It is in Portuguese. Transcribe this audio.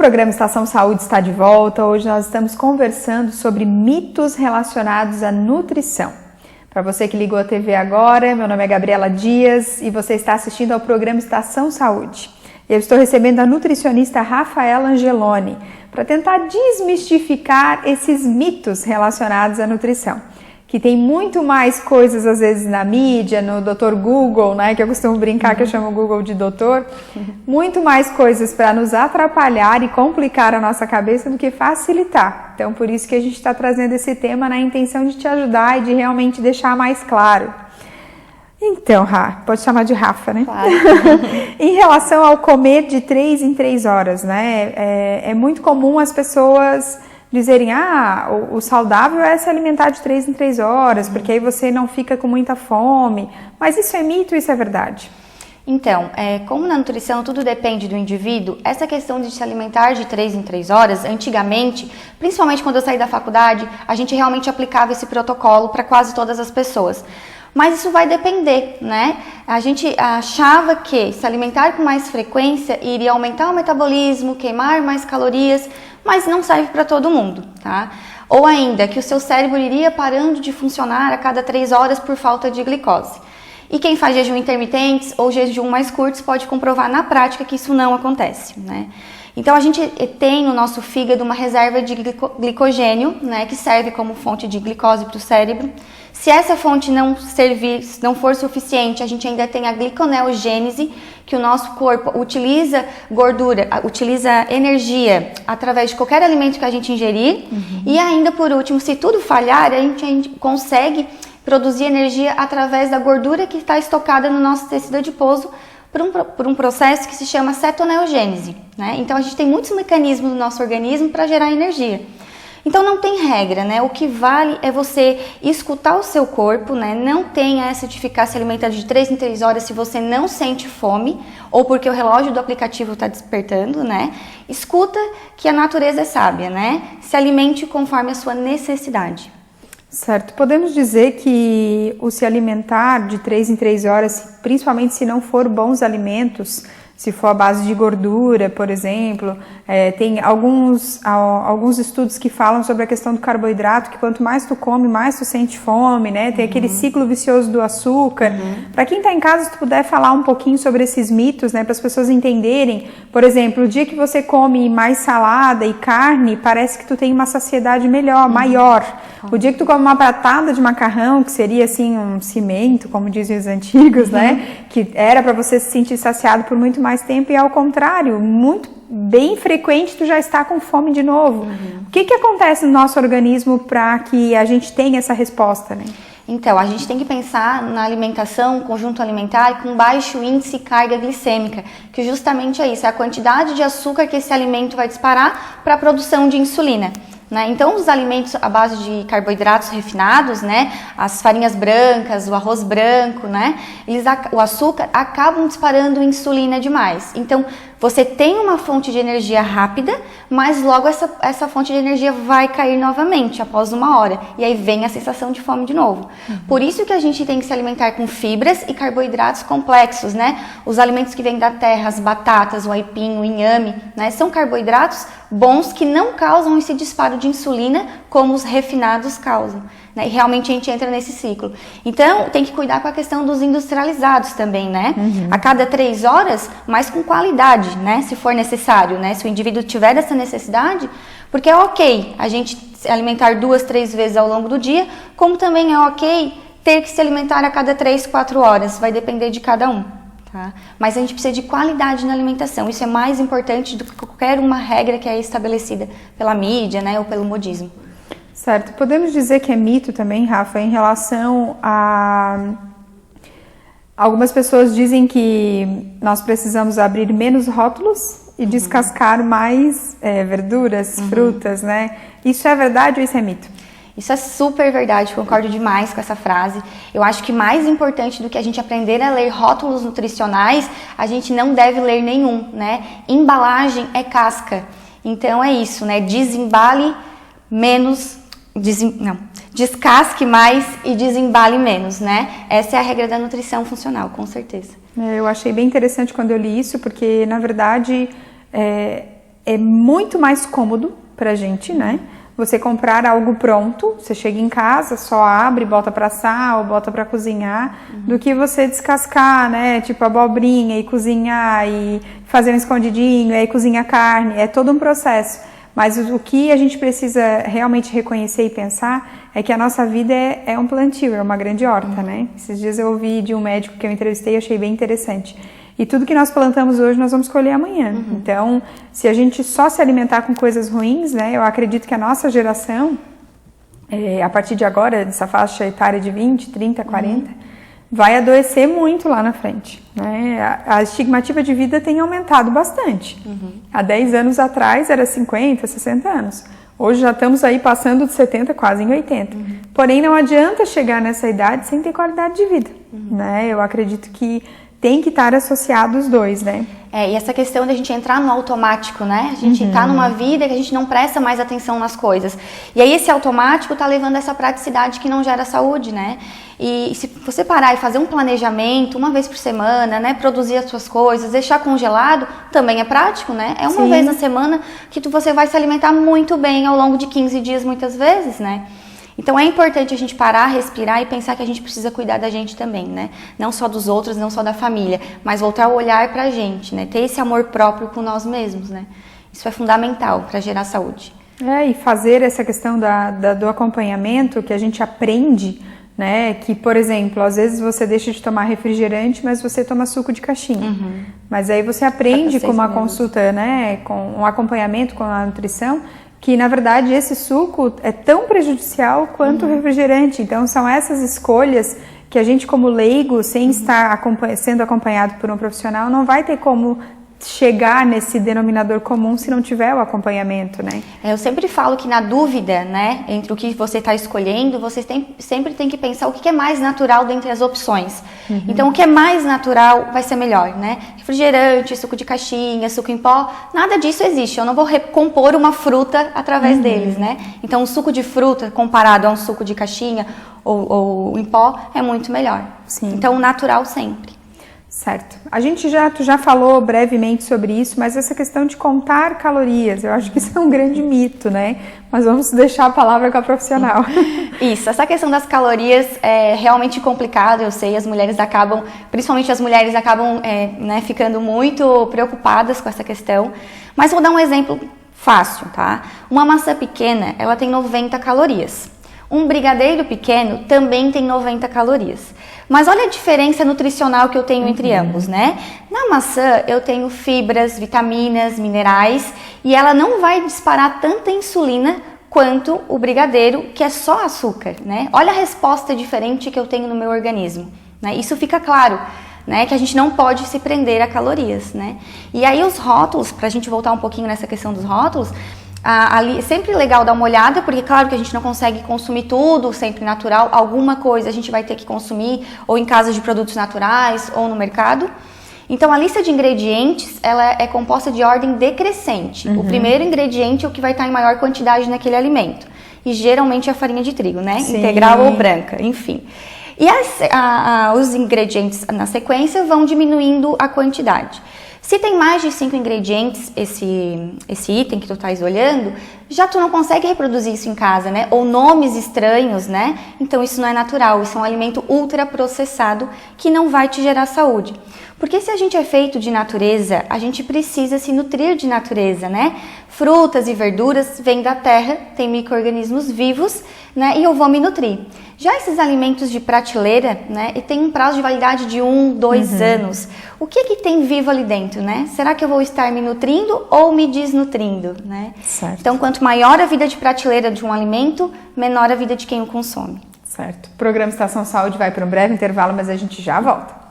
programa Estação Saúde está de volta. Hoje nós estamos conversando sobre mitos relacionados à nutrição. Para você que ligou a TV agora, meu nome é Gabriela Dias e você está assistindo ao programa Estação Saúde. Eu estou recebendo a nutricionista Rafaela Angeloni para tentar desmistificar esses mitos relacionados à nutrição, que tem muito mais coisas às vezes na mídia, no Dr. Google, né, que eu costumo brincar que eu chamo o Google de doutor, muito mais coisas para nos atrapalhar e complicar a nossa cabeça do que facilitar. Então, por isso que a gente está trazendo esse tema na intenção de te ajudar e de realmente deixar mais claro. Então, pode chamar de Rafa, né? Claro. Em relação ao comer de 3 em 3 horas, né? É muito comum as pessoas dizerem, o saudável é se alimentar de 3 em 3 horas, porque aí você não fica com muita fome. Mas isso é mito ou isso é verdade? Então, como na nutrição tudo depende do indivíduo, essa questão de se alimentar de 3 em 3 horas, antigamente, principalmente quando eu saí da faculdade, a gente realmente aplicava esse protocolo para quase todas as pessoas. Mas isso vai depender, né? A gente achava que se alimentar com mais frequência iria aumentar o metabolismo, queimar mais calorias, mas não serve para todo mundo, tá? Ou ainda, que o seu cérebro iria parando de funcionar a cada 3 horas por falta de glicose. E quem faz jejum intermitentes ou jejum mais curtos pode comprovar na prática que isso não acontece, né? Então a gente tem no nosso fígado uma reserva de glicogênio, né, que serve como fonte de glicose para o cérebro. Se essa fonte não for suficiente, a gente ainda tem a gliconeogênese, que o nosso corpo utiliza gordura, utiliza energia através de qualquer alimento que a gente ingerir. E ainda por último, se tudo falhar, a gente consegue produzir energia através da gordura que está estocada no nosso tecido adiposo por um processo que se chama cetoneogênese, né? Então a gente tem muitos mecanismos no nosso organismo para gerar energia. Então não tem regra, né? O que vale é você escutar o seu corpo, né? Não tem essa de ficar se alimentando de 3 em 3 horas se você não sente fome ou porque o relógio do aplicativo está despertando, né? Escuta que a natureza é sábia, né? Se alimente conforme a sua necessidade. Certo. Podemos dizer que o se alimentar de 3 em 3 horas, principalmente se não for bons alimentos, se for à base de gordura, por exemplo, tem alguns estudos que falam sobre a questão do carboidrato, que quanto mais tu come, mais tu sente fome, né? Tem aquele ciclo vicioso do açúcar. Para quem está em casa, se tu puder falar um pouquinho sobre esses mitos, né? Para as pessoas entenderem. Por exemplo, o dia que você come mais salada e carne, parece que tu tem uma saciedade maior. O dia que tu come uma pratada de macarrão, que seria assim um cimento, como dizem os antigos, né? Que era para você se sentir saciado por muito mais tempo, e ao contrário, bem frequente tu já está com fome de novo. O que acontece no nosso organismo para que a gente tenha essa resposta, né? Então, a gente tem que pensar na alimentação, conjunto alimentar com baixo índice e carga glicêmica, que justamente é isso, é a quantidade de açúcar que esse alimento vai disparar para a produção de insulina. Né? Então, os alimentos à base de carboidratos refinados, né, as farinhas brancas, o arroz branco, né, o açúcar acabam disparando insulina demais. Então, você tem uma fonte de energia rápida, mas logo essa fonte de energia vai cair novamente após 1 hora. E aí vem a sensação de fome de novo. Por isso que a gente tem que se alimentar com fibras e carboidratos complexos, né? Os alimentos que vêm da terra, as batatas, o aipim, o inhame, né? São carboidratos bons que não causam esse disparo de insulina como os refinados causam. Né? E realmente a gente entra nesse ciclo. Então, tem que cuidar com a questão dos industrializados também, né? A cada 3 horas, mas com qualidade, né? Se for necessário, né? Se o indivíduo tiver essa necessidade, porque é ok a gente se alimentar 2, 3 vezes ao longo do dia, como também é ok ter que se alimentar a cada 3, 4 horas, vai depender de cada um. Tá? Mas a gente precisa de qualidade na alimentação, isso é mais importante do que qualquer uma regra que é estabelecida pela mídia, né? Ou pelo modismo. Certo. Podemos dizer que é mito também, Rafa, em relação a... Algumas pessoas dizem que nós precisamos abrir menos rótulos e descascar mais verduras, frutas, né? Isso é verdade ou isso é mito? Isso é super verdade, concordo demais com essa frase. Eu acho que mais importante do que a gente aprender a ler rótulos nutricionais, a gente não deve ler nenhum, né? Embalagem é casca. Então é isso, né? Desembale menos... Descasque mais e desembale menos, né? Essa é a regra da nutrição funcional, com certeza. Eu achei bem interessante quando eu li isso, porque, na verdade, é muito mais cômodo pra gente, né? Você comprar algo pronto, você chega em casa, só abre, bota pra assar ou bota pra cozinhar, do que você descascar, né? Tipo abobrinha e cozinhar e fazer um escondidinho, aí cozinha carne, é todo um processo. Mas o que a gente precisa realmente reconhecer e pensar é que a nossa vida é um plantio, é uma grande horta, né? Esses dias eu ouvi de um médico que eu entrevistei e achei bem interessante. E tudo que nós plantamos hoje, nós vamos colher amanhã. Então, se a gente só se alimentar com coisas ruins, né? Eu acredito que a nossa geração, a partir de agora, dessa faixa etária de 20, 30, 40, vai adoecer muito lá na frente, né? A estimativa de vida tem aumentado bastante. Há 10 anos atrás era 50, 60 anos. Hoje já estamos aí passando de 70, quase em 80. Porém, não adianta chegar nessa idade sem ter qualidade de vida, né? Eu acredito que tem que estar associado os dois, né? E essa questão da gente entrar no automático, né? A gente tá numa vida que a gente não presta mais atenção nas coisas. E aí esse automático tá levando a essa praticidade que não gera saúde, né? E se você parar e fazer um planejamento uma vez por semana, né? Produzir as suas coisas, deixar congelado, também é prático, né? É uma vez na semana que você vai se alimentar muito bem ao longo de 15 dias muitas vezes, né? Então é importante a gente parar, respirar e pensar que a gente precisa cuidar da gente também, né? Não só dos outros, não só da família, mas voltar o olhar pra gente, né? Ter esse amor próprio com nós mesmos, né? Isso é fundamental para gerar saúde. E fazer essa questão do acompanhamento que a gente aprende, né? Que, por exemplo, às vezes você deixa de tomar refrigerante, mas você toma suco de caixinha. Mas aí você aprende com uma consulta, né? Com um acompanhamento com a nutrição, que na verdade esse suco é tão prejudicial quanto o refrigerante. Então são essas escolhas que a gente como leigo, sem estar sendo acompanhado por um profissional, não vai ter como chegar nesse denominador comum se não tiver o acompanhamento, né? Eu sempre falo que na dúvida, né, entre o que você está escolhendo, você sempre tem que pensar o que é mais natural dentre as opções. Então, o que é mais natural vai ser melhor, né? Refrigerante, suco de caixinha, suco em pó, nada disso existe. Eu não vou recompor uma fruta através deles, né? Então, um suco de fruta comparado a um suco de caixinha ou em pó é muito melhor. Então, o natural sempre. Certo. Tu já falou brevemente sobre isso, mas essa questão de contar calorias, eu acho que isso é um grande mito, né? Mas vamos deixar a palavra com a profissional. Isso, essa questão das calorias é realmente complicada, eu sei, principalmente as mulheres acabam né, ficando muito preocupadas com essa questão, mas vou dar um exemplo fácil, tá? Uma maçã pequena, ela tem 90 calorias. Um brigadeiro pequeno também tem 90 calorias. Mas olha a diferença nutricional que eu tenho entre ambos, né? Na maçã eu tenho fibras, vitaminas, minerais e ela não vai disparar tanta insulina quanto o brigadeiro, que é só açúcar, né? Olha a resposta diferente que eu tenho no meu organismo, né? Isso fica claro, né? Que a gente não pode se prender a calorias, né? E aí os rótulos, pra gente voltar um pouquinho nessa questão dos rótulos, ali é sempre legal dar uma olhada, porque claro que a gente não consegue consumir tudo sempre natural, alguma coisa a gente vai ter que consumir ou em casas de produtos naturais ou no mercado. Então a lista de ingredientes ela é composta de ordem decrescente. O primeiro ingrediente é o que vai estar em maior quantidade naquele alimento e geralmente é a farinha de trigo, né? Integral ou branca, enfim. E os ingredientes na sequência vão diminuindo a quantidade. Se tem mais de 5 ingredientes, esse item que tu estás olhando, já tu não consegue reproduzir isso em casa, né? Ou nomes estranhos, né? Então isso não é natural, isso é um alimento ultraprocessado que não vai te gerar saúde. Porque se a gente é feito de natureza, a gente precisa se nutrir de natureza, né? Frutas e verduras vêm da terra, tem micro-organismos vivos, né? E eu vou me nutrir. Já esses alimentos de prateleira, né? E tem um prazo de validade de 1, 2 anos. O que tem vivo ali dentro, né? Será que eu vou estar me nutrindo ou me desnutrindo, né? Certo. Então, quanto maior a vida de prateleira de um alimento, menor a vida de quem o consome. Certo. O programa Estação Saúde vai para um breve intervalo, mas a gente já volta.